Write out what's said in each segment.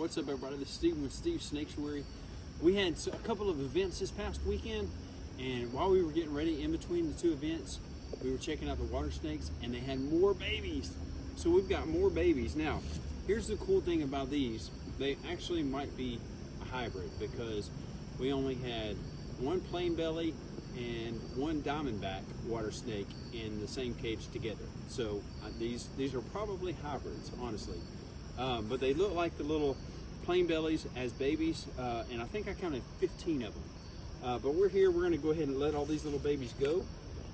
What's up, everybody? This is Steven with Steve's Snaketuary. We had a couple of events this past weekend, and while we were getting ready in between the two events, we were checking out the water snakes, and they had more babies. So we've got more babies. Now, here's the cool thing about these. They actually might be a hybrid because we only had one plain belly and one diamondback water snake in the same cage together. So these are probably hybrids, honestly. But they look like the little plain bellies as babies, and I think I counted 15 of them. But we're here, we're going to go ahead and let all these little babies go.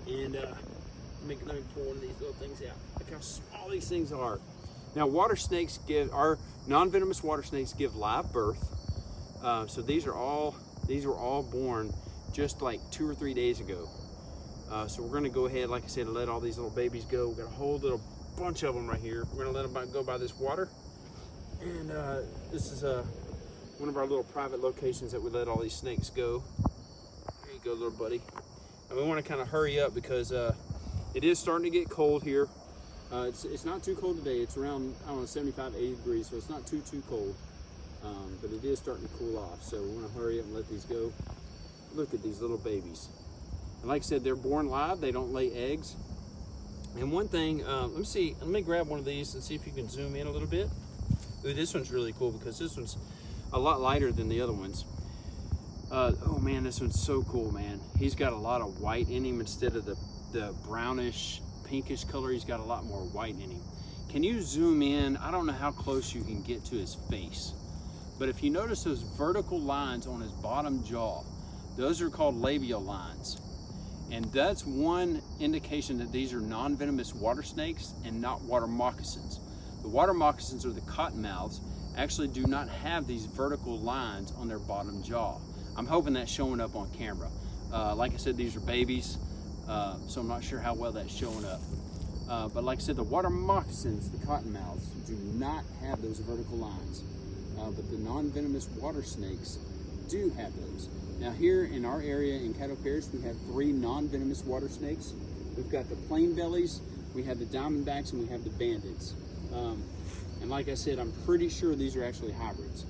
And let me pull one of these little things out. Look how small these things are. Now, water snakes our non-venomous water snakes give live birth. So these were all born just like 2 or 3 days ago. So we're going to go ahead, like I said, and let all these little babies go. We've got a whole little bunch of them right here. We're going to let them go by this water. And this is one of our little private locations that we let all these snakes go. Here you go, little buddy. And we want to kind of hurry up because it is starting to get cold here. It's not too cold today. It's around, I don't know, 75, 80 degrees, so it's not too cold. But it is starting to cool off, so we want to hurry up and let these go. Look at these little babies. And like I said, they're born live. They don't lay eggs. And one thing, let me grab one of these and see if you can zoom in a little bit. Ooh, this one's really cool because this one's a lot lighter than the other ones. Oh man, this one's so cool, man. He's got a lot of white in him instead of the brownish, pinkish color. He's got a lot more white in him. Can you zoom in? I don't know how close you can get to his face, but if you notice those vertical lines on his bottom jaw, those are called labial lines. And that's one indication that these are non-venomous water snakes and not water moccasins. The water moccasins, or the cottonmouths, actually do not have these vertical lines on their bottom jaw. I'm hoping that's showing up on camera. Like I said, these are babies, so I'm not sure how well that's showing up. But like I said, the water moccasins, the cottonmouths, do not have those vertical lines. But the non-venomous water snakes do have those. Now here in our area in Caddo Parish, we have 3 non-venomous water snakes. We've got the plain bellies, we have the diamondbacks, and we have the bandits. And like I said, I'm pretty sure these are actually hybrids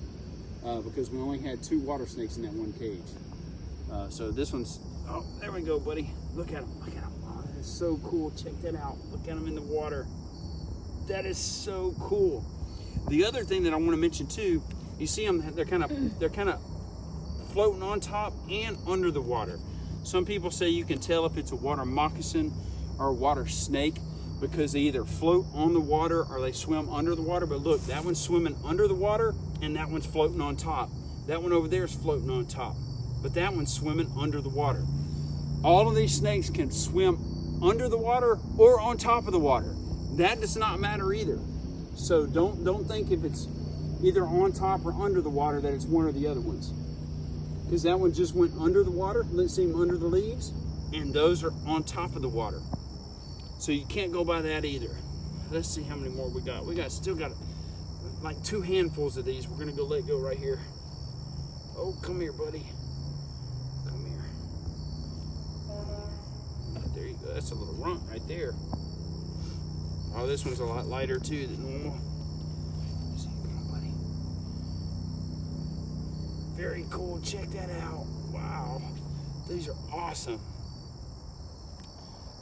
because we only had 2 water snakes in that one cage. So this one's, oh, there we go, buddy. Look at him, look at him. Oh, that is so cool. Check that out. Look at him in the water. That is so cool. The other thing that I want to mention too, you see them, they're kind of floating on top and under the water. Some people say you can tell if it's a water moccasin or a water snake because they either float on the water or they swim under the water. But look, that one's swimming under the water and that one's floating on top. That one over there is floating on top, but that one's swimming under the water. All of these snakes can swim under the water or on top of the water. That does not matter either. So don't think if it's either on top or under the water that it's one or the other ones. Because that one just went under the water, let's see him under the leaves, and those are on top of the water. So you can't go by that either. Let's see how many more we got. Still got like 2 handfuls of these. We're gonna go let go right here. Oh, come here, buddy. Come here. There you go. That's a little runt right there. Oh, this one's a lot lighter too than normal. Come on, buddy. Very cool. Check that out. Wow. These are awesome.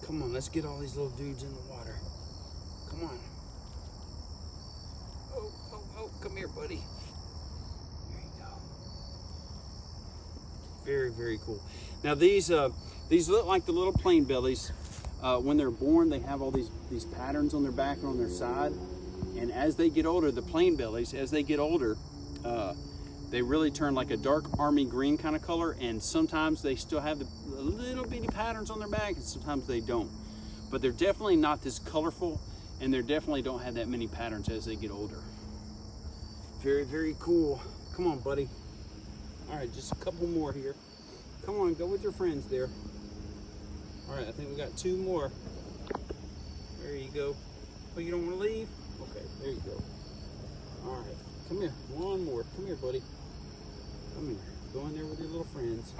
Come on, let's get all these little dudes in the water. Come on. Oh, come here, buddy. There you go. Very, very cool. Now these look like the little plain bellies. When they're born, they have all these patterns on their back and on their side. And as they get older, the plain bellies, as they get older, they really turn like a dark army green kind of color, and sometimes they still have the little bitty patterns on their back, and sometimes they don't. But they're definitely not this colorful, and they definitely don't have that many patterns as they get older. Very, very cool. Come on, buddy. All right, just a couple more here. Come on, go with your friends there. All right, I think we got 2 more. There you go. Oh, you don't want to leave? Okay, there you go. All right, come here. One more. Come here, buddy. Come here. Go in there with your little friends.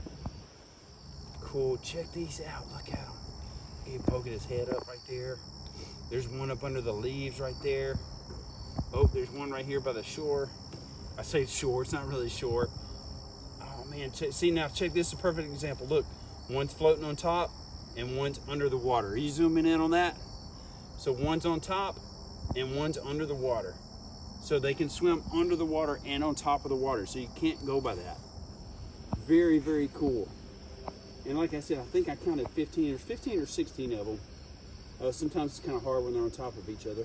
Cool. Check these out. Look at him. He's poking his head up right there. There's one up under the leaves right there. Oh, there's one right here by the shore. I say shore, it's not really shore. Oh man, see now, check this is a perfect example. Look, one's floating on top and one's under the water. Are you zooming in on that? So one's on top and one's under the water. So they can swim under the water and on top of the water. So you can't go by that. Very, very cool. And like I said, I think I counted 15 or 16 of them. Sometimes it's kind of hard when they're on top of each other.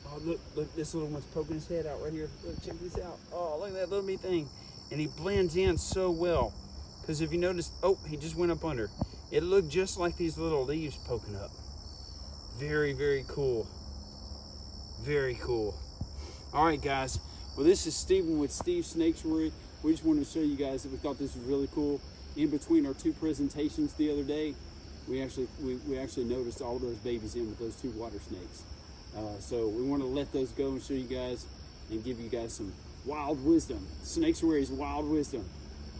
Oh, look, this little one's poking his head out right here. Look, check this out. Oh, look at that little bitty thing. And he blends in so well. Because if you notice, oh, he just went up under. It looked just like these little leaves poking up. Very, very cool. Very cool. All right, guys. Well, this is Stephen with Steve's Snaketuary. We just wanted to show you guys that we thought this was really cool. In between our two presentations the other day, we actually noticed all those babies in with those two water snakes. So we want to let those go and show you guys and give you guys some wild wisdom. Snaketuary's wild wisdom.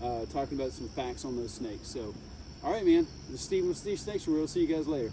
Talking about some facts on those snakes. So, all right, man. This is Stephen with Steve's Snaketuary. We'll see you guys later.